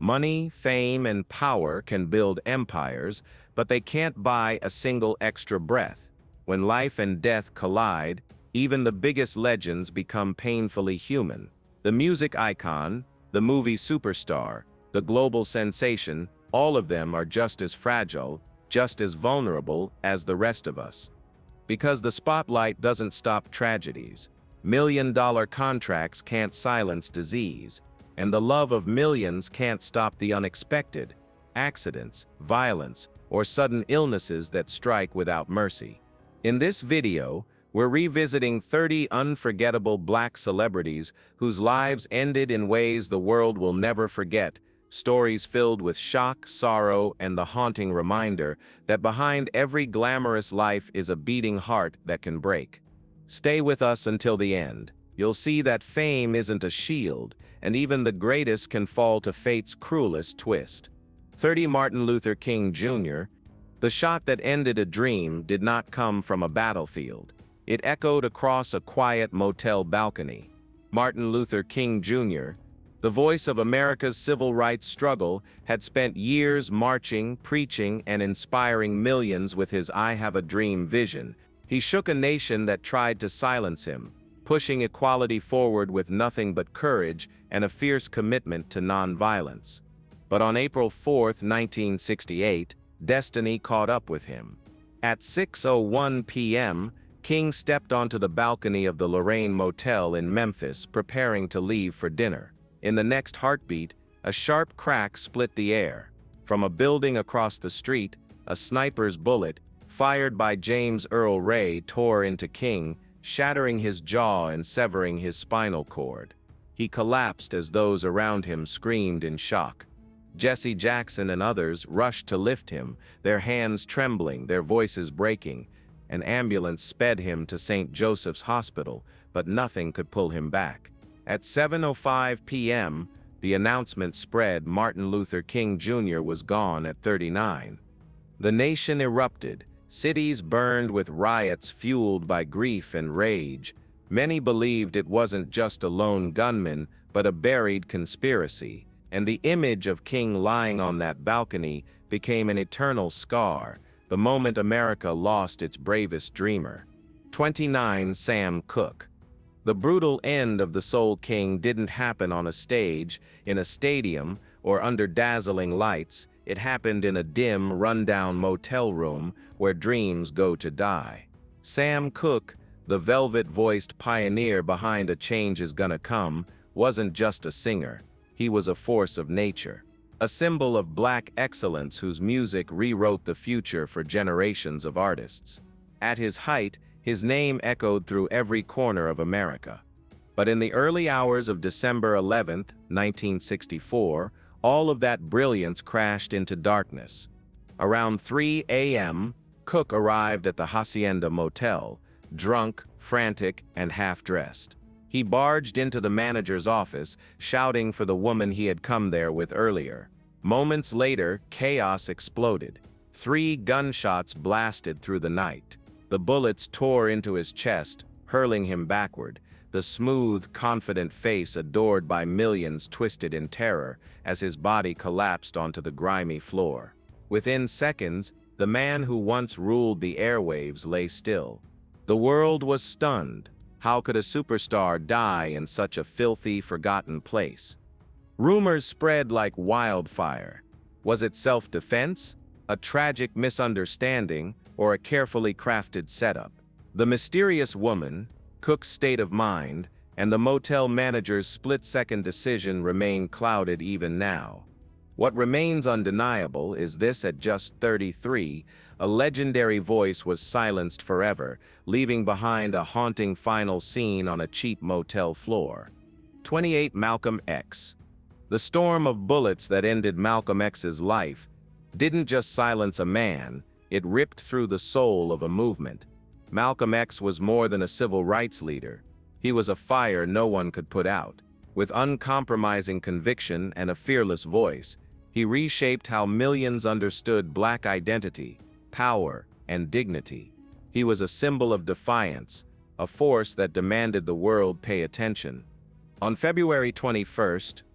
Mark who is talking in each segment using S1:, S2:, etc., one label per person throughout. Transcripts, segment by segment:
S1: Money, fame, and power can build empires, but they can't buy a single extra breath. When life and death collide, even the biggest legends become painfully human. The music icon, the movie superstar, the global sensation, all of them are just as fragile, just as vulnerable as the rest of us. Because the spotlight doesn't stop tragedies. Million-dollar contracts can't silence disease, and the love of millions can't stop the unexpected, accidents, violence, or sudden illnesses that strike without mercy. In this video, we're revisiting 30 unforgettable Black celebrities whose lives ended in ways the world will never forget, stories filled with shock, sorrow, and the haunting reminder that behind every glamorous life is a beating heart that can break. Stay with us until the end. You'll see that fame isn't a shield, and even the greatest can fall to fate's cruelest twist. 30 Martin Luther King Jr. The shot that ended a dream did not come from a battlefield. It echoed across a quiet motel balcony. Martin Luther King Jr., the voice of America's civil rights struggle, had spent years marching, preaching, and inspiring millions with his "I Have a Dream" vision. He shook a nation that tried to silence him, pushing equality forward with nothing but courage and a fierce commitment to nonviolence. But on April 4, 1968, destiny caught up with him. At 6:01 p.m., King stepped onto the balcony of the Lorraine Motel in Memphis, preparing to leave for dinner. In the next heartbeat, a sharp crack split the air. From a building across the street, a sniper's bullet, fired by James Earl Ray, tore into King, shattering his jaw and severing his spinal cord. He collapsed as those around him screamed in shock. Jesse Jackson and others rushed to lift him, their hands trembling, their voices breaking. An ambulance sped him to St. Joseph's Hospital, but nothing could pull him back. At 7:05 p.m., the announcement spread: Martin Luther King Jr. was gone at 39. The nation erupted. Cities burned with riots fueled by grief and rage. Many believed it wasn't just a lone gunman, but a buried conspiracy, and the image of King lying on that balcony became an eternal scar, the moment America lost its bravest dreamer. 29. Sam Cooke. The brutal end of the Soul King didn't happen on a stage, in a stadium, or under dazzling lights. It happened in a dim, run-down motel room where dreams go to die. Sam Cooke, the velvet-voiced pioneer behind "A Change Is Gonna Come," wasn't just a singer. He was a force of nature, a symbol of Black excellence whose music rewrote the future for generations of artists. At his height, his name echoed through every corner of America. But in the early hours of December 11, 1964, all of that brilliance crashed into darkness. Around 3 a.m., Cooke arrived at the Hacienda Motel, drunk, frantic, and half-dressed. He barged into the manager's office, shouting for the woman he had come there with earlier. Moments later, chaos exploded. 3 gunshots blasted through the night. The bullets tore into his chest, hurling him backward. The smooth, confident face adored by millions twisted in terror as his body collapsed onto the grimy floor. Within seconds, the man who once ruled the airwaves lay still. The world was stunned. How could a superstar die in such a filthy, forgotten place? Rumors spread like wildfire. Was it self-defense, a tragic misunderstanding, or a carefully crafted setup? The mysterious woman, Cooke's state of mind, and the motel manager's split-second decision remain clouded even now. What remains undeniable is this: at just 33, a legendary voice was silenced forever, leaving behind a haunting final scene on a cheap motel floor. 28. Malcolm X. The storm of bullets that ended Malcolm X's life didn't just silence a man, it ripped through the soul of a movement. Malcolm X was more than a civil rights leader. He was a fire no one could put out. With uncompromising conviction and a fearless voice, he reshaped how millions understood Black identity, power, and dignity. He was a symbol of defiance, a force that demanded the world pay attention. On February 21,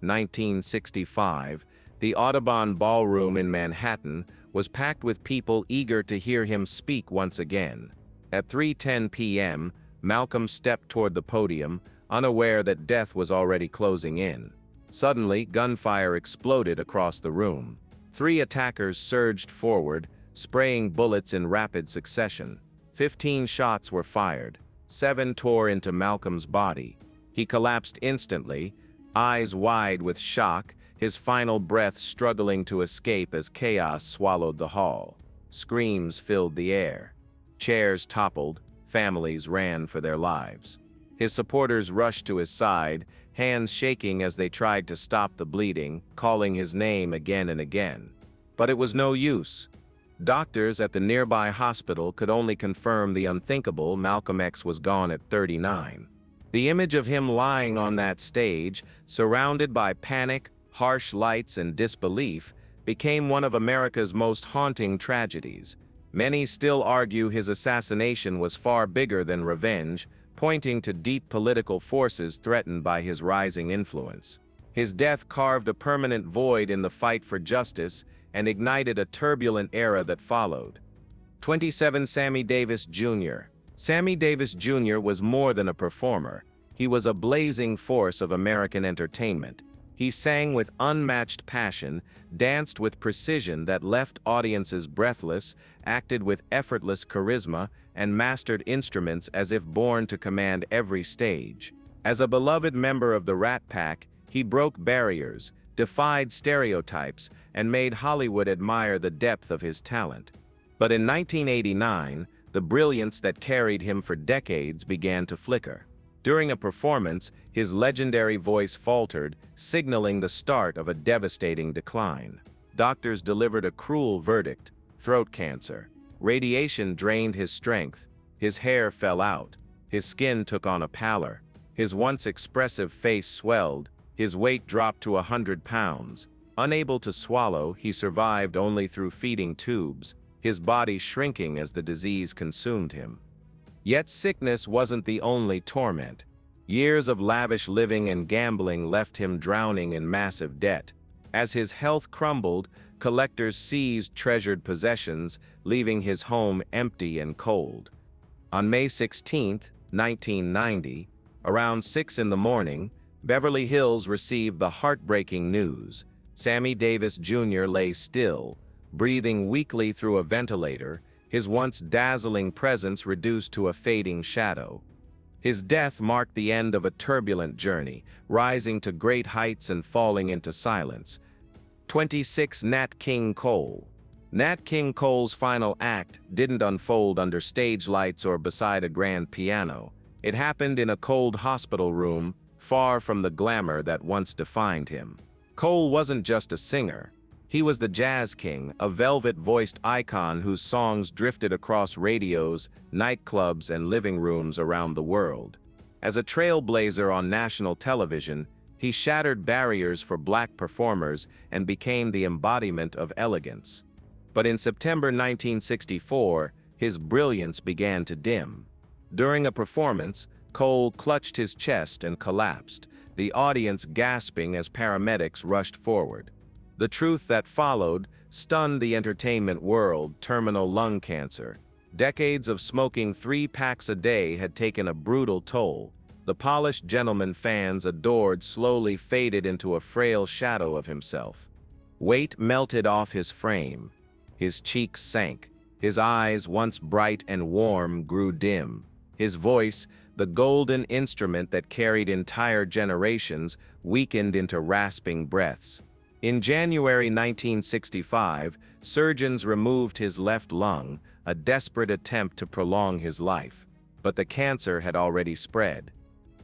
S1: 1965, The Audubon Ballroom in Manhattan was packed with people eager to hear him speak once again. At 3:10 p.m., Malcolm stepped toward the podium, unaware that death was already closing in. Suddenly, gunfire exploded across the room. 3 attackers surged forward, spraying bullets in rapid succession. 15 shots were fired. 7 tore into Malcolm's body. He collapsed instantly, eyes wide with shock, his final breath struggling to escape as chaos swallowed the hall. Screams filled the air. Chairs toppled, families ran for their lives. His supporters rushed to his side, hands shaking as they tried to stop the bleeding, calling his name again and again. But it was no use. Doctors at the nearby hospital could only confirm the unthinkable: Malcolm X was gone at 39. The image of him lying on that stage, surrounded by panic, harsh lights, and disbelief, became one of America's most haunting tragedies. Many still argue his assassination was far bigger than revenge, pointing to deep political forces threatened by his rising influence. His death carved a permanent void in the fight for justice and ignited a turbulent era that followed. 27. Sammy Davis Jr. Sammy Davis Jr. was more than a performer. He was a blazing force of American entertainment. He sang with unmatched passion, danced with precision that left audiences breathless, acted with effortless charisma, and mastered instruments as if born to command every stage. As a beloved member of the Rat Pack, he broke barriers, defied stereotypes, and made Hollywood admire the depth of his talent. But in 1989, the brilliance that carried him for decades began to flicker. During a performance, his legendary voice faltered, signaling the start of a devastating decline. Doctors delivered a cruel verdict: throat cancer. Radiation drained his strength. His hair fell out. His skin took on a pallor. His once expressive face swelled. His weight dropped to 100 pounds. Unable to swallow, he survived only through feeding tubes, his body shrinking as the disease consumed him. Yet sickness wasn't the only torment. Years of lavish living and gambling left him drowning in massive debt. As his health crumbled, collectors seized treasured possessions, leaving his home empty and cold. On May 16, 1990, around 6 in the morning, Beverly Hills received the heartbreaking news. Sammy Davis Jr. lay still, breathing weakly through a ventilator, his once dazzling presence reduced to a fading shadow. His death marked the end of a turbulent journey, rising to great heights and falling into silence. 26. Nat King Cole. Nat King Cole's final act didn't unfold under stage lights or beside a grand piano. It happened in a cold hospital room, far from the glamour that once defined him. Cole wasn't just a singer. He was the Jazz King, a velvet-voiced icon whose songs drifted across radios, nightclubs, and living rooms around the world. As a trailblazer on national television, he shattered barriers for black performers and became the embodiment of elegance. But in September 1964, his brilliance began to dim. During a performance, Cole clutched his chest and collapsed, the audience gasping as paramedics rushed forward. The truth that followed stunned the entertainment world: terminal lung cancer. Decades of smoking 3 packs a day had taken a brutal toll. The polished gentleman fans adored slowly faded into a frail shadow of himself. Weight melted off his frame. His cheeks sank. His eyes, once bright and warm, grew dim. His voice, the golden instrument that carried entire generations, weakened into rasping breaths. In January 1965, surgeons removed his left lung, a desperate attempt to prolong his life. But the cancer had already spread.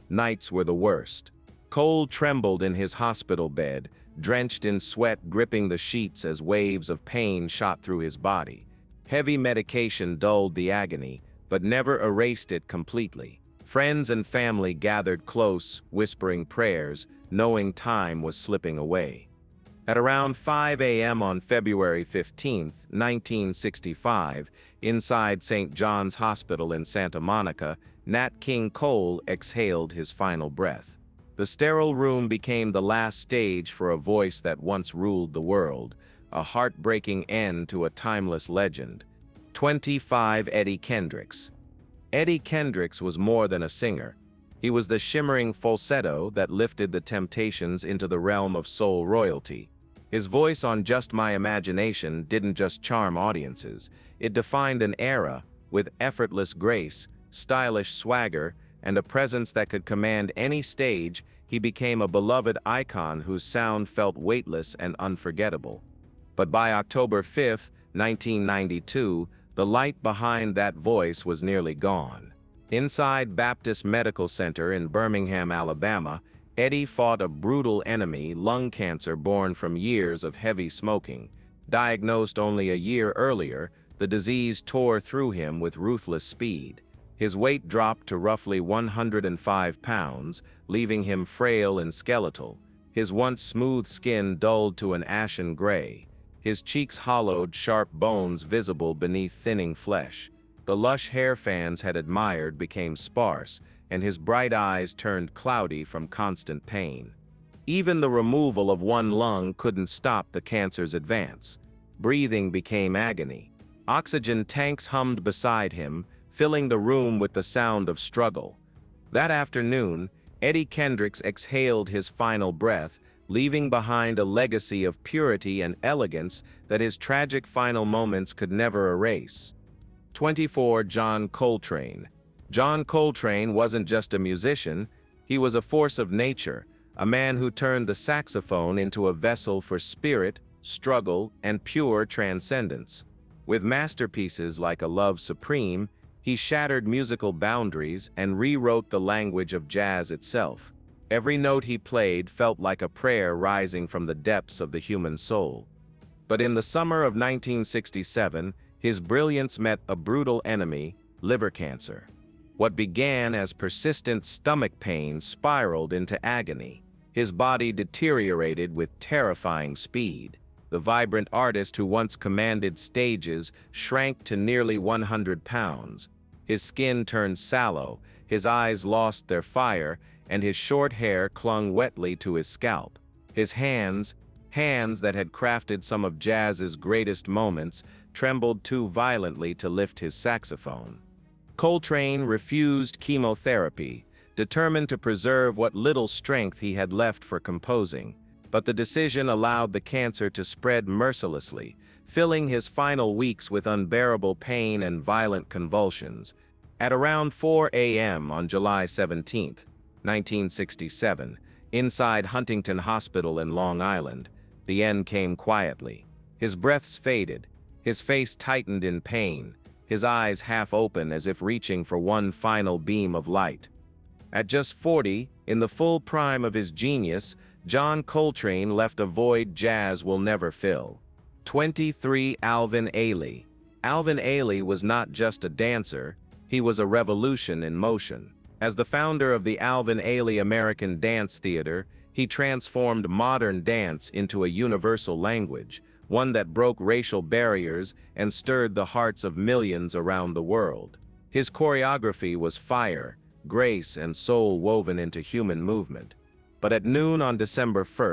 S1: Nights were the worst. Cole trembled in his hospital bed, drenched in sweat, gripping the sheets as waves of pain shot through his body. Heavy medication dulled the agony, but never erased it completely. Friends and family gathered close, whispering prayers, knowing time was slipping away. At around 5 a.m. on February 15, 1965, inside St. John's Hospital in Santa Monica, Nat King Cole exhaled his final breath. The sterile room became the last stage for a voice that once ruled the world, a heartbreaking end to a timeless legend. 25. Eddie Kendricks. Eddie Kendricks was more than a singer. He was the shimmering falsetto that lifted the Temptations into the realm of soul royalty. His voice on Just My Imagination didn't just charm audiences, it defined an era, with effortless grace, stylish swagger, and a presence that could command any stage. He became a beloved icon whose sound felt weightless and unforgettable. But by October 5, 1992, the light behind that voice was nearly gone. Inside Baptist Medical Center in Birmingham, Alabama, Eddie fought a brutal enemy, lung cancer born from years of heavy smoking. Diagnosed only a year earlier, the disease tore through him with ruthless speed. His weight dropped to roughly 105 pounds, leaving him frail and skeletal. His once smooth skin dulled to an ashen gray. His cheeks hollowed, sharp bones visible beneath thinning flesh. The lush hair fans had admired became sparse, and his bright eyes turned cloudy from constant pain. Even the removal of one lung couldn't stop the cancer's advance. Breathing became agony. Oxygen tanks hummed beside him, filling the room with the sound of struggle. That afternoon, Eddie Kendricks exhaled his final breath, leaving behind a legacy of purity and elegance that his tragic final moments could never erase. 24. John Coltrane. John Coltrane wasn't just a musician, he was a force of nature, a man who turned the saxophone into a vessel for spirit, struggle, and pure transcendence. With masterpieces like A Love Supreme, he shattered musical boundaries and rewrote the language of jazz itself. Every note he played felt like a prayer rising from the depths of the human soul. But in the summer of 1967, his brilliance met a brutal enemy, liver cancer. What began as persistent stomach pain spiraled into agony. His body deteriorated with terrifying speed. The vibrant artist who once commanded stages shrank to nearly 100 pounds. His skin turned sallow, his eyes lost their fire, and his short hair clung wetly to his scalp. His hands that had crafted some of jazz's greatest moments, trembled too violently to lift his saxophone. Coltrane refused chemotherapy, determined to preserve what little strength he had left for composing. But the decision allowed the cancer to spread mercilessly, filling his final weeks with unbearable pain and violent convulsions. At around 4 a.m. on July 17, 1967, inside Huntington Hospital in Long Island, the end came quietly. His breaths faded, his face tightened in pain, his eyes half open as if reaching for one final beam of light. At just 40, in the full prime of his genius, John Coltrane left a void jazz will never fill. 23. Alvin Ailey. Alvin Ailey was not just a dancer, he was a revolution in motion. As the founder of the Alvin Ailey American Dance Theater, he transformed modern dance into a universal language, one that broke racial barriers and stirred the hearts of millions around the world. His choreography was fire, grace, and soul woven into human movement. But at noon on December 1,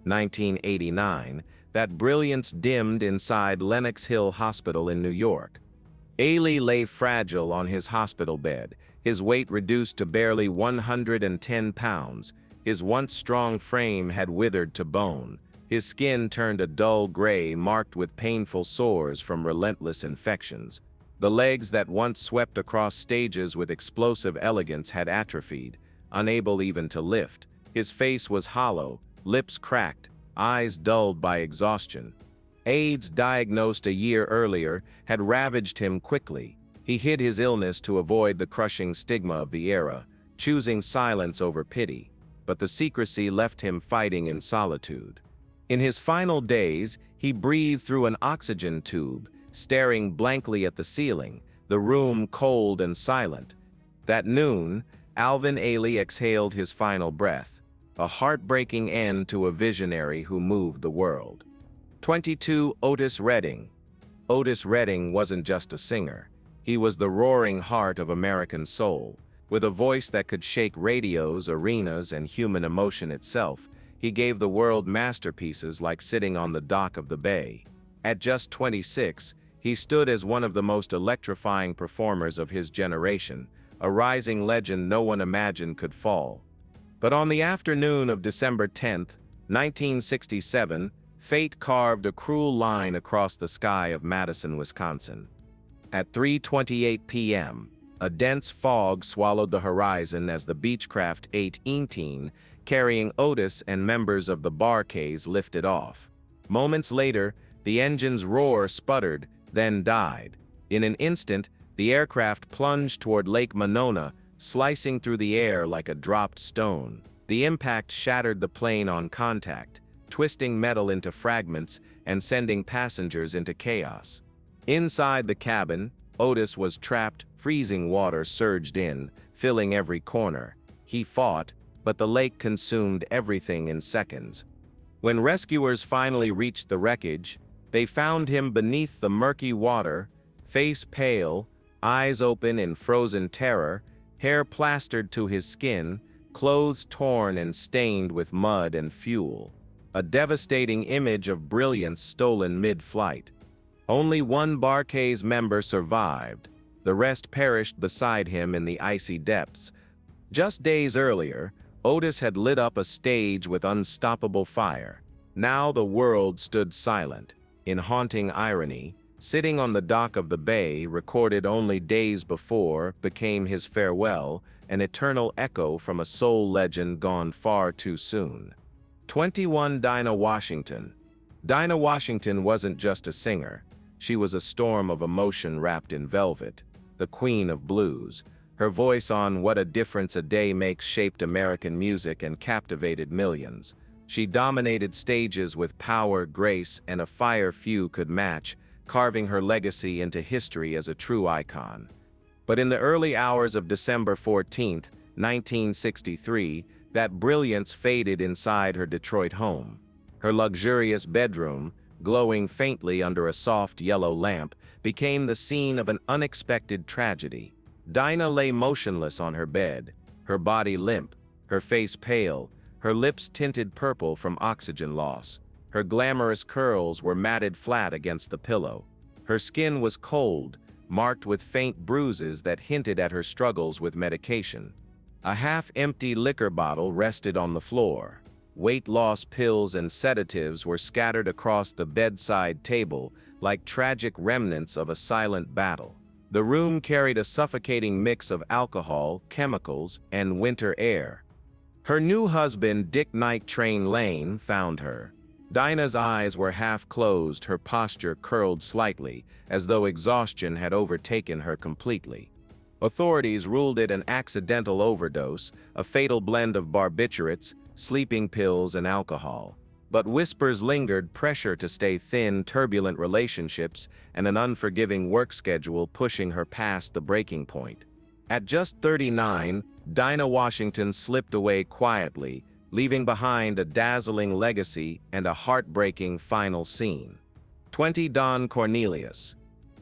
S1: 1989, that brilliance dimmed inside Lenox Hill Hospital in New York. Ailey lay fragile on his hospital bed, his weight reduced to barely 110 pounds. His once strong frame had withered to bone. His skin turned a dull gray marked with painful sores from relentless infections. The legs that once swept across stages with explosive elegance had atrophied, unable even to lift. His face was hollow, lips cracked, eyes dulled by exhaustion. AIDS, diagnosed a year earlier, had ravaged him quickly. He hid his illness to avoid the crushing stigma of the era, choosing silence over pity. But the secrecy left him fighting in solitude. In his final days, he breathed through an oxygen tube, staring blankly at the ceiling, the room cold and silent. That noon, Alvin Ailey exhaled his final breath, a heartbreaking end to a visionary who moved the world. 22. Otis Redding. Otis Redding wasn't just a singer. He was the roaring heart of American soul. With a voice that could shake radios, arenas, and human emotion itself, he gave the world masterpieces like Sitting on the Dock of the Bay. At just 26, he stood as one of the most electrifying performers of his generation, a rising legend no one imagined could fall. But on the afternoon of December 10, 1967, fate carved a cruel line across the sky of Madison, Wisconsin. At 3:28 p.m., a dense fog swallowed the horizon as the Beechcraft 18, carrying Otis and members of the Bar-Kays, lifted off. Moments later, the engine's roar sputtered, then died. In an instant, the aircraft plunged toward Lake Monona, slicing through the air like a dropped stone. The impact shattered the plane on contact, twisting metal into fragments and sending passengers into chaos. Inside the cabin, Otis was trapped. Freezing water surged in, filling every corner. He fought, but the lake consumed everything in seconds. When rescuers finally reached the wreckage, they found him beneath the murky water, face pale, eyes open in frozen terror, hair plastered to his skin, clothes torn and stained with mud and fuel. A devastating image of brilliance stolen mid-flight. Only one Bar-Kays member survived. The rest perished beside him in the icy depths. Just days earlier, Otis had lit up a stage with unstoppable fire. Now the world stood silent. In haunting irony, Sitting on the Dock of the Bay, recorded only days before, became his farewell, an eternal echo from a soul legend gone far too soon. 21 Dinah Washington. Dinah Washington wasn't just a singer. She was a storm of emotion wrapped in velvet. The queen of blues. Her voice on What a Difference a Day Makes shaped American music and captivated millions. She dominated stages with power, grace, and a fire few could match, carving her legacy into history as a true icon. But in the early hours of December 14, 1963, that brilliance faded inside her Detroit home. Her luxurious bedroom, glowing faintly under a soft yellow lamp, became the scene of an unexpected tragedy. Dinah lay motionless on her bed, her body limp, her face pale, her lips tinted purple from oxygen loss. Her glamorous curls were matted flat against the pillow. Her skin was cold, marked with faint bruises that hinted at her struggles with medication. A half-empty liquor bottle rested on the floor. Weight loss pills and sedatives were scattered across the bedside table like tragic remnants of a silent battle. The room carried a suffocating mix of alcohol, chemicals, and winter air. Her new husband, Dick Night Train Lane, found her. Dinah's eyes were half closed, her posture curled slightly, as though exhaustion had overtaken her completely. Authorities ruled it an accidental overdose, a fatal blend of barbiturates, sleeping pills, and alcohol. But whispers lingered, pressure to stay thin, turbulent relationships, and an unforgiving work schedule pushing her past the breaking point. At just 39, Dinah Washington slipped away quietly, leaving behind a dazzling legacy and a heartbreaking final scene. 20 Don Cornelius.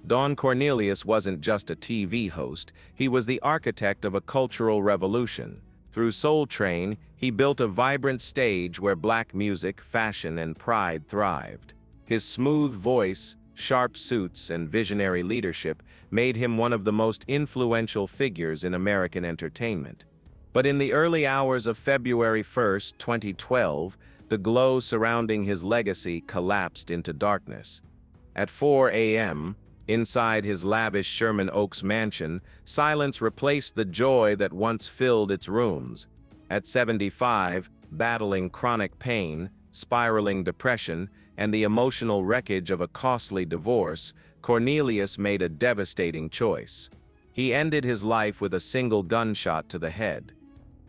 S1: Don Cornelius wasn't just a TV host, he was the architect of a cultural revolution. Through Soul Train, he built a vibrant stage where black music, fashion, and pride thrived. His smooth voice, sharp suits, and visionary leadership made him one of the most influential figures in American entertainment. But in the early hours of February 1, 2012, the glow surrounding his legacy collapsed into darkness. At 4 a.m., inside his lavish Sherman Oaks mansion, silence replaced the joy that once filled its rooms. At 75, battling chronic pain, spiraling depression, and the emotional wreckage of a costly divorce, Cornelius made a devastating choice. He ended his life with a single gunshot to the head.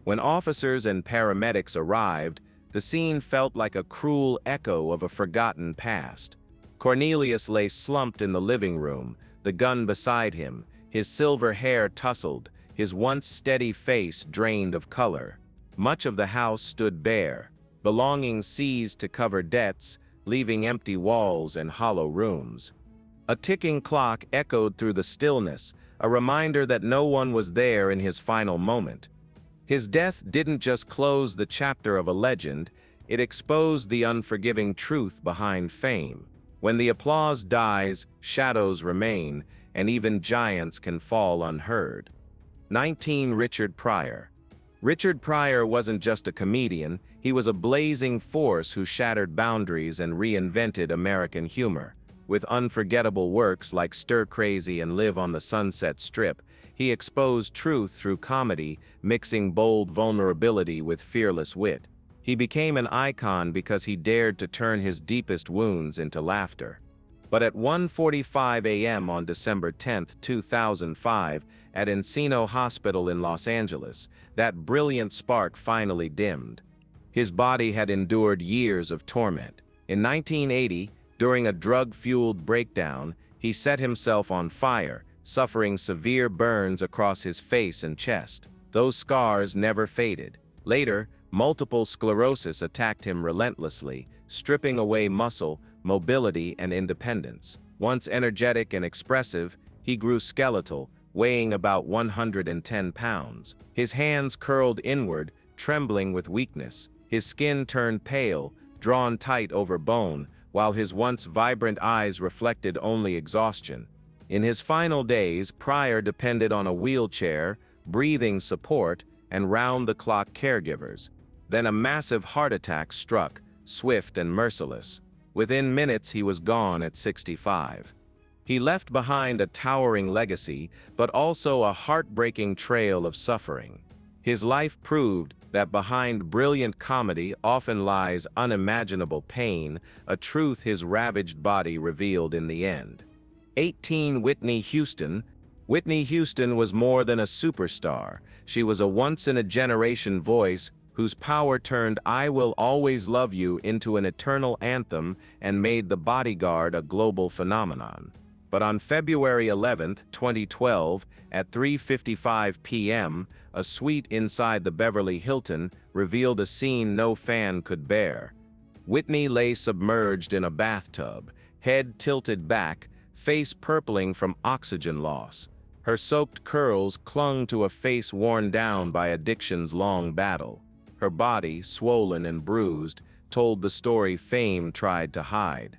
S1: When officers and paramedics arrived, the scene felt like a cruel echo of a forgotten past. Cornelius lay slumped in the living room, the gun beside him, his silver hair tousled, his once steady face drained of color. Much of the house stood bare, belongings seized to cover debts, leaving empty walls and hollow rooms. A ticking clock echoed through the stillness, a reminder that no one was there in his final moment. His death didn't just close the chapter of a legend, it exposed the unforgiving truth behind fame. When the applause dies, shadows remain, and even giants can fall unheard. 19. Richard Pryor. Richard Pryor wasn't just a comedian, he was a blazing force who shattered boundaries and reinvented American humor. With unforgettable works like Stir Crazy and Live on the Sunset Strip, he exposed truth through comedy, mixing bold vulnerability with fearless wit. He became an icon because he dared to turn his deepest wounds into laughter. But at 1:45 a.m. on December 10, 2005, at Encino Hospital in Los Angeles, that brilliant spark finally dimmed. His body had endured years of torment. In 1980, during a drug-fueled breakdown, he set himself on fire, suffering severe burns across his face and chest. Those scars never faded. Later, multiple sclerosis attacked him relentlessly, stripping away muscle, mobility, and independence. Once energetic and expressive, he grew skeletal, weighing about 110 pounds. His hands curled inward, trembling with weakness. His skin turned pale, drawn tight over bone, while his once vibrant eyes reflected only exhaustion. In his final days, Pryor depended on a wheelchair, breathing support, and round-the-clock caregivers. Then a massive heart attack struck, swift and merciless. Within minutes, he was gone at 65. He left behind a towering legacy, but also a heartbreaking trail of suffering. His life proved that behind brilliant comedy often lies unimaginable pain, a truth his ravaged body revealed in the end. 18. Whitney Houston. Whitney Houston was more than a superstar. She was a once-in-a-generation voice whose power turned "I Will Always Love You" into an eternal anthem and made The Bodyguard a global phenomenon. But on February 11, 2012, at 3:55 p.m., a suite inside the Beverly Hilton revealed a scene no fan could bear. Whitney lay submerged in a bathtub, head tilted back, face purpling from oxygen loss. Her soaked curls clung to a face worn down by addiction's long battle. Her body, swollen and bruised, told the story fame tried to hide.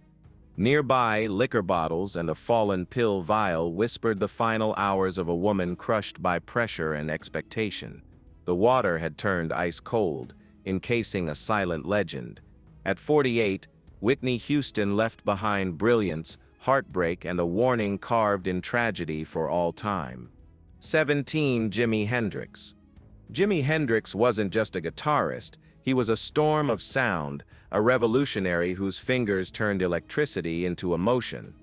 S1: Nearby, liquor bottles and a fallen pill vial whispered the final hours of a woman crushed by pressure and expectation. The water had turned ice cold, encasing a silent legend. At 48, Whitney Houston left behind brilliance, heartbreak, and a warning carved in tragedy for all time. 17. Jimi Hendrix. Jimi Hendrix wasn't just a guitarist, he was a storm of sound, a revolutionary whose fingers turned electricity into emotion.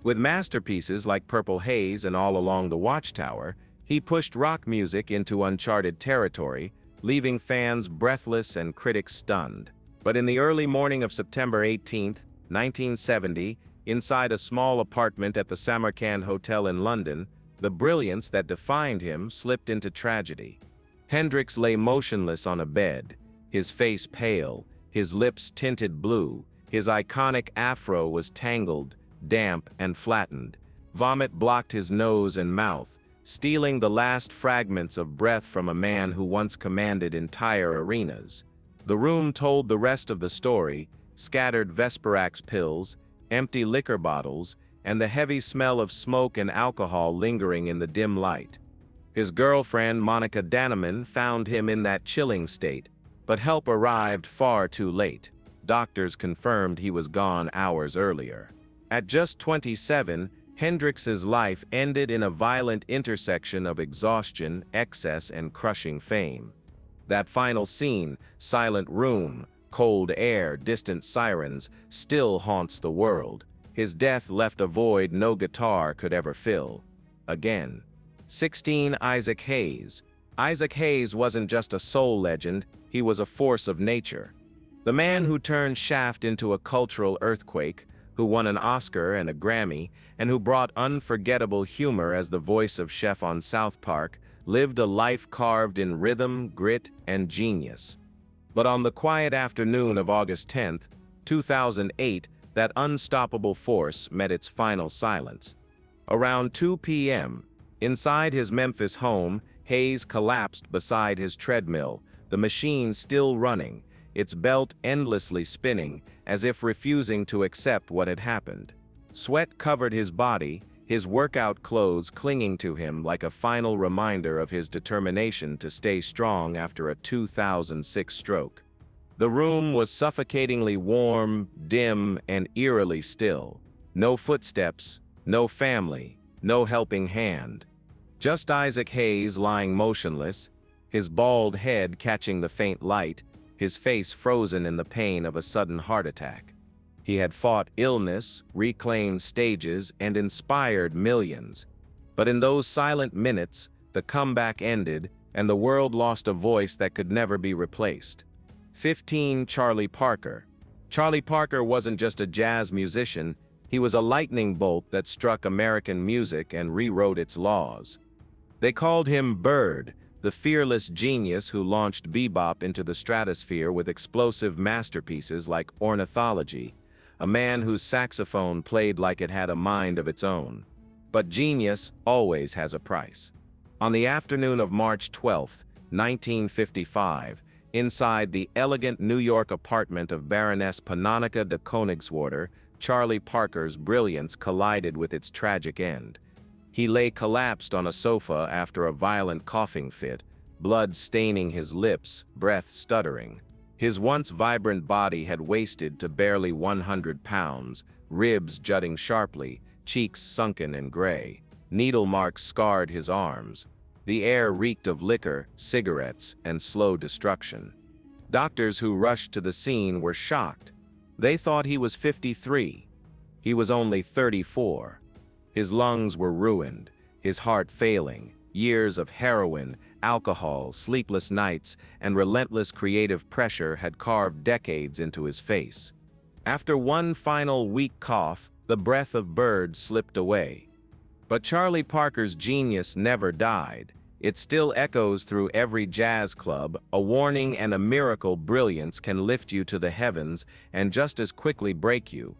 S1: With masterpieces like Purple Haze and All Along the Watchtower, he pushed rock music into uncharted territory, leaving fans breathless and critics stunned. But in the early morning of September 18, 1970, inside a small apartment at the Samarkand Hotel in London, the brilliance that defined him slipped into tragedy. Hendrix lay motionless on a bed, his face pale, his lips tinted blue, his iconic afro was tangled, damp, and flattened. Vomit blocked his nose and mouth, stealing the last fragments of breath from a man who once commanded entire arenas. The room told the rest of the story: scattered Vesparax pills, empty liquor bottles, and the heavy smell of smoke and alcohol lingering in the dim light. His girlfriend, Monica Danneman, found him in that chilling state, but help arrived far too late. Doctors confirmed he was gone hours earlier. At just 27, Hendrix's life ended in a violent intersection of exhaustion, excess, and crushing fame. That final scene, silent room, cold air, distant sirens, still haunts the world. His death left a void no guitar could ever fill. Again. 16. Isaac Hayes. Isaac Hayes wasn't just a soul legend, he was a force of nature. The man who turned Shaft into a cultural earthquake, who won an Oscar and a Grammy, and who brought unforgettable humor as the voice of Chef on South Park, lived a life carved in rhythm, grit, and genius. But on the quiet afternoon of August 10, 2008, that unstoppable force met its final silence. Around 2 p.m., Inside his Memphis home, Hayes collapsed beside his treadmill, the machine still running, its belt endlessly spinning, as if refusing to accept what had happened. Sweat covered his body, his workout clothes clinging to him like a final reminder of his determination to stay strong after a 2006 stroke. The room was suffocatingly warm, dim, and eerily still. No footsteps, no family, no helping hand. Just Isaac Hayes lying motionless, his bald head catching the faint light, his face frozen in the pain of a sudden heart attack. He had fought illness, reclaimed stages, and inspired millions. But in those silent minutes, the comeback ended, and the world lost a voice that could never be replaced. 15. Charlie Parker. Charlie Parker wasn't just a jazz musician, he was a lightning bolt that struck American music and rewrote its laws. They called him Bird, the fearless genius who launched bebop into the stratosphere with explosive masterpieces like Ornithology, a man whose saxophone played like it had a mind of its own. But genius always has a price. On the afternoon of March 12, 1955, inside the elegant New York apartment of Baroness Panonica de Koenigswarter, Charlie Parker's brilliance collided with its tragic end. He lay collapsed on a sofa after a violent coughing fit, blood staining his lips, breath stuttering. His once vibrant body had wasted to barely 100 pounds, ribs jutting sharply, cheeks sunken and gray. Needle marks scarred his arms. The air reeked of liquor, cigarettes, and slow destruction. Doctors who rushed to the scene were shocked. They thought he was 53. He was only 34. His lungs were ruined, his heart failing. Years of heroin, alcohol, sleepless nights, and relentless creative pressure had carved decades into his face. After one final weak cough, the breath of Bird slipped away. But Charlie Parker's genius never died. It still echoes through every jazz club, a warning and a miracle. Brilliance can lift you to the heavens and just as quickly break you.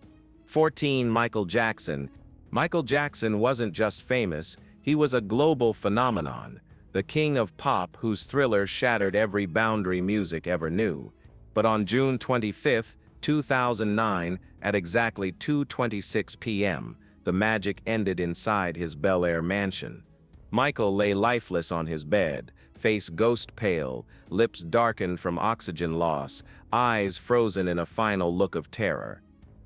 S1: 14. Michael Jackson. Michael Jackson wasn't just famous, he was a global phenomenon, the king of pop whose Thriller shattered every boundary music ever knew. But on June 25, 2009, at exactly 2:26 p.m., the magic ended inside his Bel Air mansion. Michael lay lifeless on his bed, face ghost pale, lips darkened from oxygen loss, eyes frozen in a final look of terror.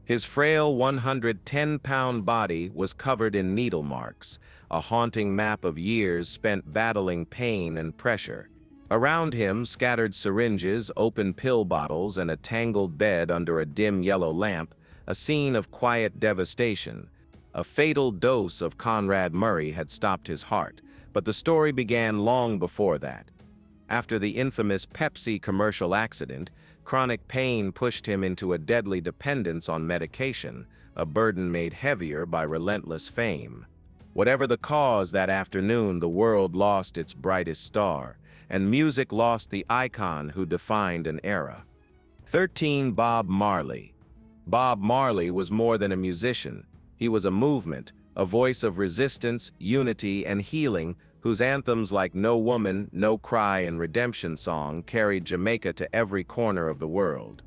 S1: His frail 110-pound body was covered in needle marks, a haunting map of years spent battling pain and pressure. Around him, scattered syringes, open pill bottles, and a tangled bed under a dim yellow lamp, a scene of quiet devastation. A fatal dose of Conrad Murray had stopped his heart, but the story began long before that. After the infamous Pepsi commercial accident, chronic pain pushed him into a deadly dependence on medication, a burden made heavier by relentless fame. Whatever the cause, that afternoon the world lost its brightest star, and music lost the icon who defined an era. 13. Bob Marley. Bob Marley was more than a musician. He was a movement, a voice of resistance, unity, and healing, whose anthems like No Woman, No Cry, and Redemption Song carried Jamaica to every corner of the world.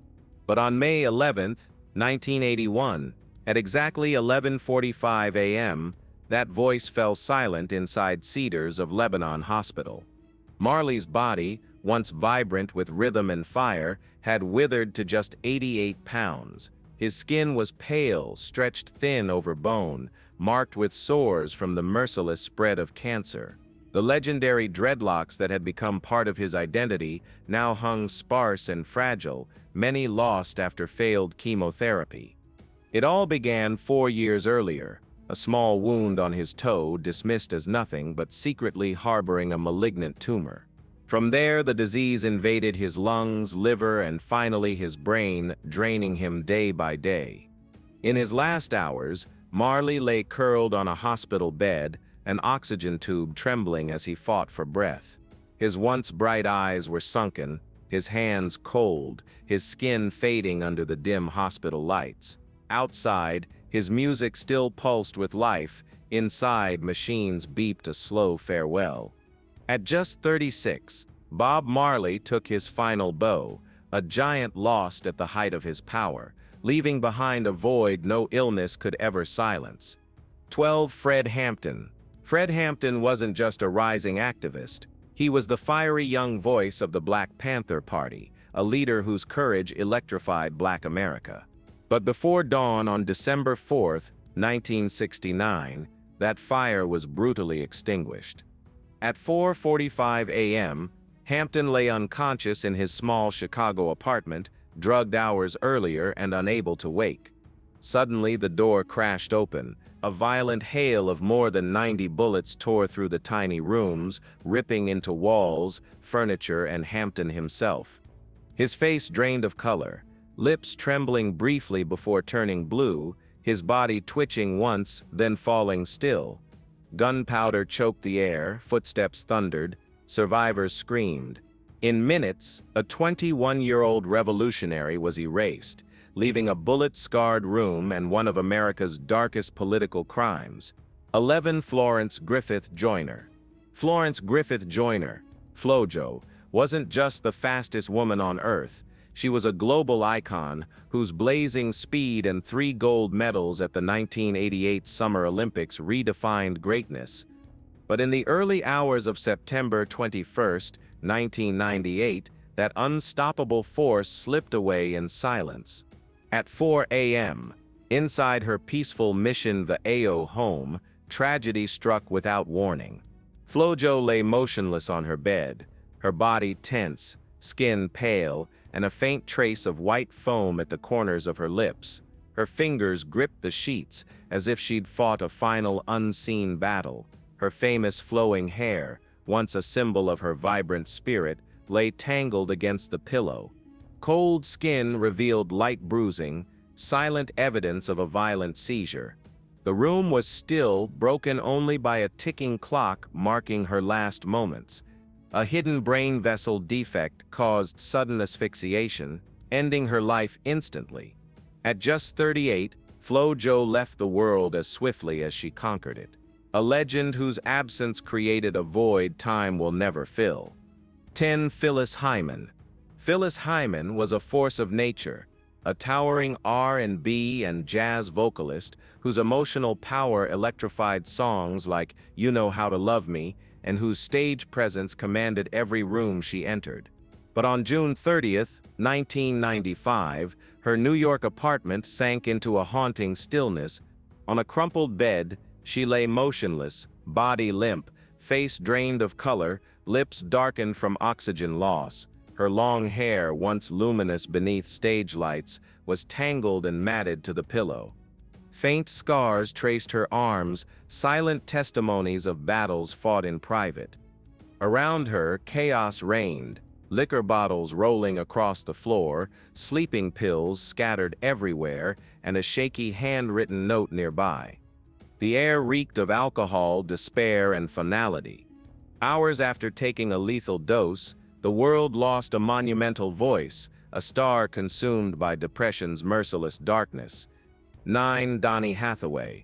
S1: But on May 11, 1981, at exactly 11:45 a.m., that voice fell silent inside Cedars of Lebanon Hospital. Marley's body, once vibrant with rhythm and fire, had withered to just 88 pounds. His skin was pale, stretched thin over bone, marked with sores from the merciless spread of cancer. The legendary dreadlocks that had become part of his identity now hung sparse and fragile, many lost after failed chemotherapy. It all began 4 years earlier, a small wound on his toe dismissed as nothing but secretly harboring a malignant tumor. From there, the disease invaded his lungs, liver, and finally his brain, draining him day by day. In his last hours, Marley lay curled on a hospital bed, an oxygen tube trembling as he fought for breath. His once bright eyes were sunken, his hands cold, his skin fading under the dim hospital lights. Outside, his music still pulsed with life, Inside, machines beeped a slow farewell. At just 36, Bob Marley took his final bow, a giant lost at the height of his power, leaving behind a void no illness could ever silence. 12. Fred Hampton. Fred Hampton wasn't just a rising activist. He was the fiery young voice of the Black Panther Party, a leader whose courage electrified Black America. But before dawn on December 4, 1969, that fire was brutally extinguished. At 4:45 a.m., Hampton lay unconscious in his small Chicago apartment, drugged hours earlier and unable to wake. Suddenly, the door crashed open. A violent hail of more than 90 bullets tore through the tiny rooms, ripping into walls, furniture, and Hampton himself. His face drained of color, lips trembling briefly before turning blue, his body twitching once, then falling still. Gunpowder choked the air, footsteps thundered, survivors screamed. In minutes, a 21-year-old revolutionary was erased, leaving a bullet-scarred room and one of America's darkest political crimes. 11. Florence Griffith Joyner. Florence Griffith Joyner, FloJo, wasn't just the fastest woman on Earth. She was a global icon whose blazing speed and 3 gold medals at the 1988 Summer Olympics redefined greatness. But in the early hours of September 21, 1998, that unstoppable force slipped away in silence. At 4 a.m., inside her peaceful Mission Viejo home, tragedy struck without warning. FloJo lay motionless on her bed, her body tense, skin pale, and a faint trace of white foam at the corners of her lips. Her fingers gripped the sheets as if she'd fought a final unseen battle. Her famous flowing hair, once a symbol of her vibrant spirit, lay tangled against the pillow. Cold skin revealed light bruising, silent evidence of a violent seizure. The room was still, broken only by a ticking clock marking her last moments. A hidden brain vessel defect caused sudden asphyxiation, ending her life instantly. At just 38, FloJo left the world as swiftly as she conquered it. A legend whose absence created a void time will never fill. 10. Phyllis Hyman. Phyllis Hyman was a force of nature, a towering R&B and jazz vocalist whose emotional power electrified songs like You Know How to Love Me, and whose stage presence commanded every room she entered. But on June 30, 1995, her New York apartment sank into a haunting stillness. On a crumpled bed, she lay motionless, body limp, face drained of color, lips darkened from oxygen loss. Her long hair, once luminous beneath stage lights, was tangled and matted to the pillow. Faint scars traced her arms, silent testimonies of battles fought in private. Around her, chaos reigned, liquor bottles rolling across the floor, sleeping pills scattered everywhere, and a shaky handwritten note nearby. The air reeked of alcohol, despair, and finality. Hours after taking a lethal dose, the world lost a monumental voice, a star consumed by depression's merciless darkness. 9. Donny Hathaway.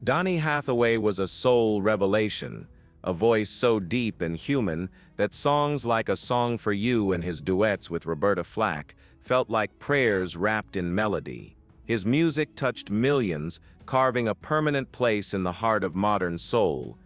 S1: Donny Hathaway was a soul revelation, a voice so deep and human that songs like A Song for You and his duets with Roberta Flack felt like prayers wrapped in melody. His music touched millions, carving a permanent place in the heart of modern soul.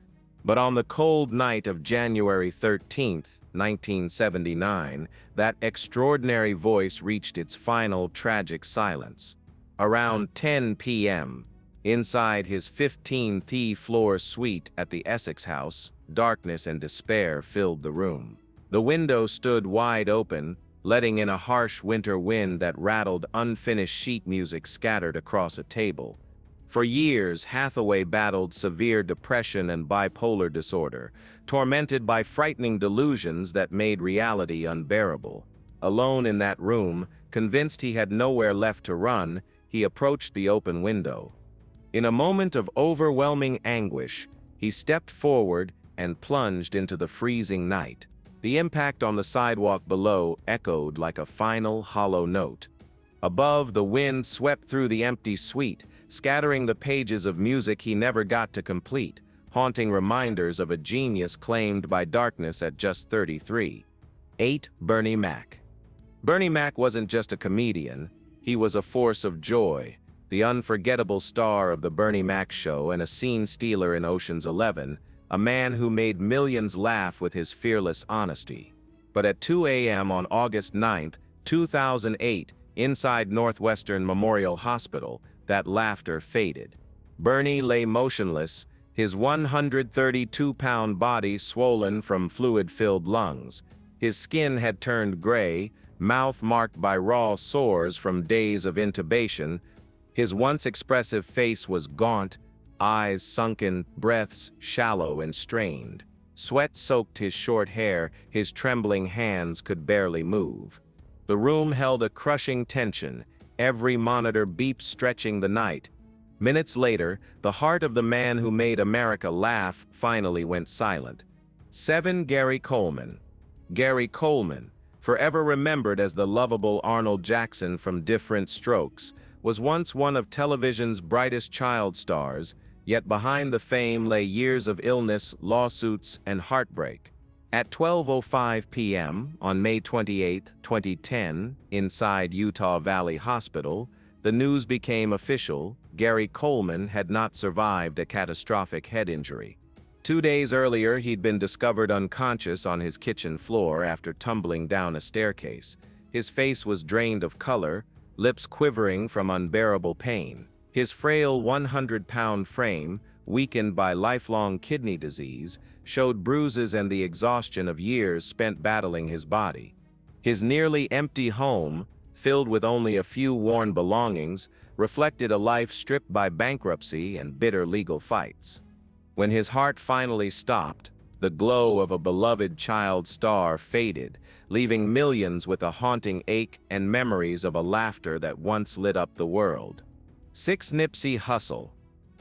S1: But on the cold night of January 13, 1979, that extraordinary voice reached its final tragic silence. Around 10 p.m., inside his 15th-floor suite at the Essex House, darkness and despair filled the room. The window stood wide open, letting in a harsh winter wind that rattled unfinished sheet music scattered across a table. For years, Hathaway battled severe depression and bipolar disorder, tormented by frightening delusions that made reality unbearable. Alone in that room, convinced he had nowhere left to run, he approached the open window. In a moment of overwhelming anguish, he stepped forward and plunged into the freezing night. The impact on the sidewalk below echoed like a final hollow note. Above, the wind swept through the empty suite, scattering the pages of music he never got to complete, haunting reminders of a genius claimed by darkness at just 33. 8. Bernie Mac. Bernie Mac wasn't just a comedian, he was a force of joy, the unforgettable star of The Bernie Mac Show and a scene stealer in Ocean's 11, a man who made millions laugh with his fearless honesty. But at 2 a.m. on August 9, 2008, inside Northwestern Memorial Hospital, that laughter faded. Bernie lay motionless, his 132-pound body swollen from fluid-filled lungs. His skin had turned gray, mouth marked by raw sores from days of intubation. His once expressive face was gaunt, eyes sunken, breaths shallow and strained. Sweat soaked his short hair, his trembling hands could barely move. The room held a crushing tension, every monitor beeped stretching the night. Minutes later, the heart of the man who made America laugh finally went silent. 7. Gary Coleman. Gary Coleman, forever remembered as the lovable Arnold Jackson from Different Strokes, was once one of television's brightest child stars, yet behind the fame lay years of illness, lawsuits, and heartbreak. At 12:05 p.m. on May 28, 2010, inside Utah Valley Hospital, the news became official: Gary Coleman had not survived a catastrophic head injury. 2 days earlier, he'd been discovered unconscious on his kitchen floor after tumbling down a staircase. His face was drained of color, lips quivering from unbearable pain. His frail 100-pound frame, weakened by lifelong kidney disease, showed bruises and the exhaustion of years spent battling his body. His nearly empty home, filled with only a few worn belongings, reflected a life stripped by bankruptcy and bitter legal fights. When his heart finally stopped, the glow of a beloved child star faded, leaving millions with a haunting ache and memories of a laughter that once lit up the world. 6. Nipsey Hussle.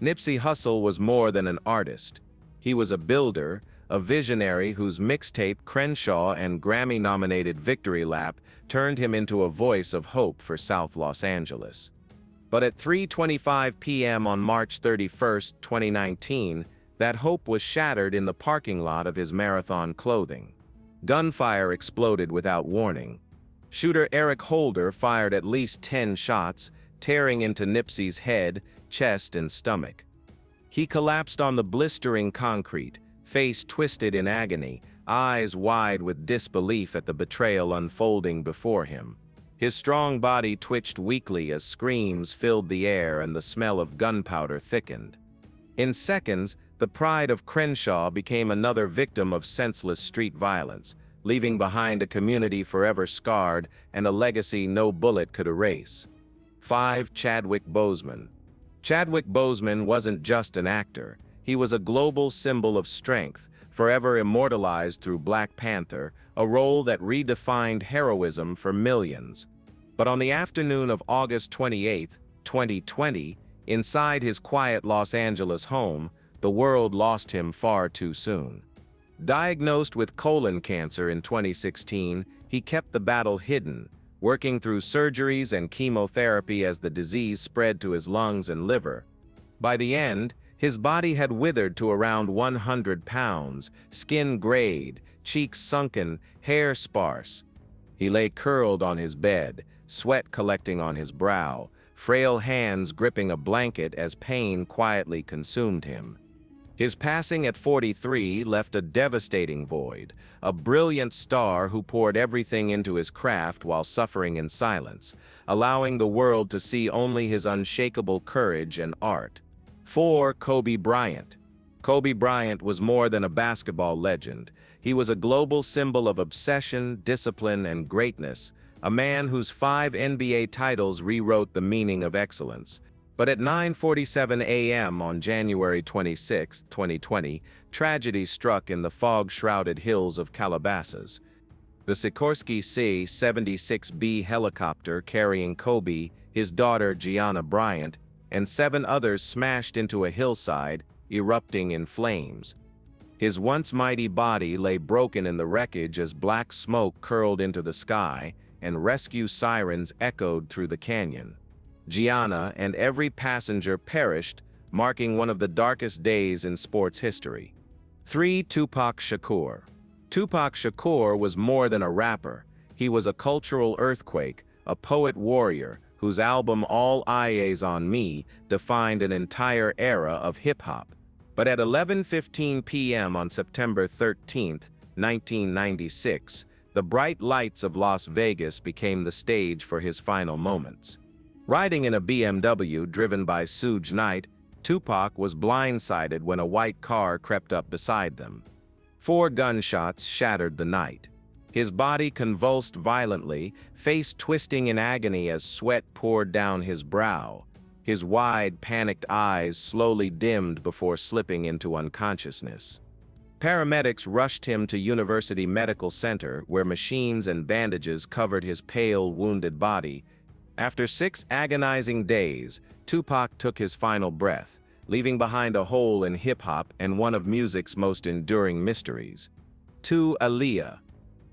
S1: Nipsey Hussle was more than an artist. He was a builder, a visionary whose mixtape Crenshaw and Grammy-nominated Victory Lap turned him into a voice of hope for South Los Angeles. But at 3:25 p.m. on March 31, 2019, that hope was shattered in the parking lot of his Marathon Clothing. Gunfire exploded without warning. Shooter Eric Holder fired at least 10 shots, tearing into Nipsey's head, chest, and stomach. He collapsed on the blistering concrete, face twisted in agony, eyes wide with disbelief at the betrayal unfolding before him. His strong body twitched weakly as screams filled the air and the smell of gunpowder thickened. In seconds, the pride of Crenshaw became another victim of senseless street violence, leaving behind a community forever scarred and a legacy no bullet could erase. 5. Chadwick Boseman. Chadwick Boseman wasn't just an actor. He was a global symbol of strength, forever immortalized through Black Panther, a role that redefined heroism for millions. But on the afternoon of August 28, 2020, inside his quiet Los Angeles home, the world lost him far too soon. Diagnosed with colon cancer in 2016, he kept the battle hidden, working through surgeries and chemotherapy as the disease spread to his lungs and liver. By the end, his body had withered to around 100 pounds, skin grayed, cheeks sunken, hair sparse. He lay curled on his bed, sweat collecting on his brow, frail hands gripping a blanket as pain quietly consumed him. His passing at 43 left a devastating void, a brilliant star who poured everything into his craft while suffering in silence, allowing the world to see only his unshakable courage and art. 4. Kobe Bryant. Kobe Bryant was more than a basketball legend. He was a global symbol of obsession, discipline, and greatness, a man whose 5 NBA titles rewrote the meaning of excellence. But at 9:47 a.m. on January 26, 2020, tragedy struck in the fog-shrouded hills of Calabasas. The Sikorsky C-76B helicopter carrying Kobe, his daughter Gianna Bryant, and 7 others smashed into a hillside, erupting in flames. His once mighty body lay broken in the wreckage as black smoke curled into the sky, and rescue sirens echoed through the canyon. Gianna and every passenger perished, marking one of the darkest days in sports history. 3. Tupac Shakur. Tupac Shakur was more than a rapper. He was a cultural earthquake, a poet-warrior, whose album All Eyes on Me defined an entire era of hip-hop. But at 11:15 p.m. on September 13, 1996, the bright lights of Las Vegas became the stage for his final moments. Riding in a BMW driven by Suge Knight, Tupac was blindsided when a white car crept up beside them. 4 gunshots shattered the night. His body convulsed violently, face twisting in agony as sweat poured down his brow. His wide, panicked eyes slowly dimmed before slipping into unconsciousness. Paramedics rushed him to University Medical Center, where machines and bandages covered his pale, wounded body. After 6 agonizing days, Tupac took his final breath, leaving behind a hole in hip-hop and one of music's most enduring mysteries. 2. Aaliyah.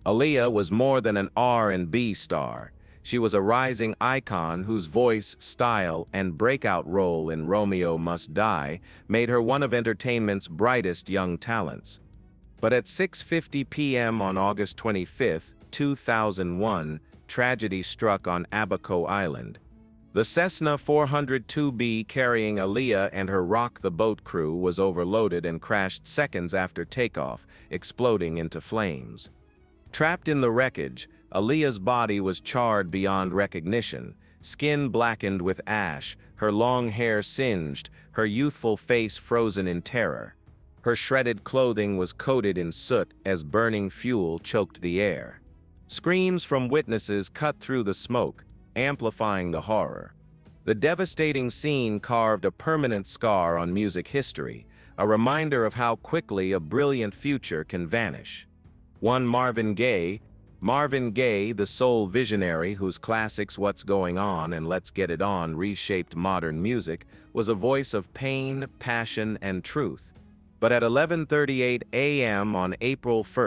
S1: Aaliyah was more than an R&B star. She was a rising icon whose voice, style, and breakout role in Romeo Must Die made her one of entertainment's brightest young talents. But at 6:50 p.m. on August 25, 2001, tragedy struck on Abaco Island. The Cessna 402B carrying Aaliyah and her Rock the Boat crew was overloaded and crashed seconds after takeoff, exploding into flames. Trapped in the wreckage, Aaliyah's body was charred beyond recognition, skin blackened with ash, her long hair singed, her youthful face frozen in terror. Her shredded clothing was coated in soot as burning fuel choked the air. Screams from witnesses cut through the smoke, amplifying the horror. The devastating scene carved a permanent scar on music history, a reminder of how quickly a brilliant future can vanish. 1. Marvin Gaye, the soul visionary whose classics What's Going On and Let's Get It On reshaped modern music, was a voice of pain, passion, and truth. But at 11:38 a.m. on April 1,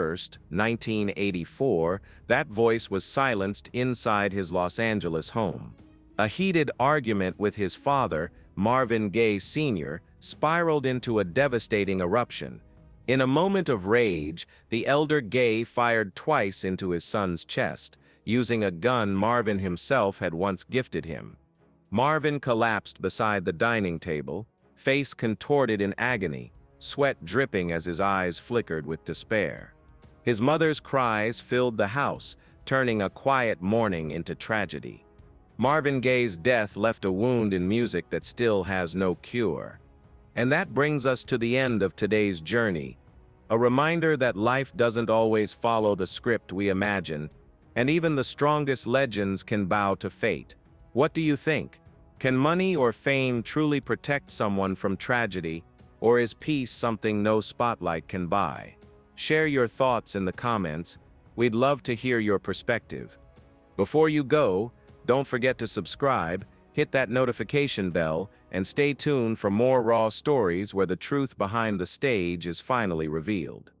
S1: 1984, that voice was silenced inside his Los Angeles home. A heated argument with his father, Marvin Gaye Sr., spiraled into a devastating eruption. In a moment of rage, the elder Gaye fired twice into his son's chest, using a gun Marvin himself had once gifted him. Marvin collapsed beside the dining table, face contorted in agony, sweat dripping as his eyes flickered with despair. His mother's cries filled the house, turning a quiet mourning into tragedy. Marvin Gaye's death left a wound in music that still has no cure. And that brings us to the end of today's journey, a reminder that life doesn't always follow the script we imagine, and even the strongest legends can bow to fate. What do you think? Can money or fame truly protect someone from tragedy, or is peace something no spotlight can buy? Share your thoughts in the comments. We'd love to hear your perspective. Before you go, don't forget to subscribe, hit that notification bell, and stay tuned for more raw stories where the truth behind the stage is finally revealed.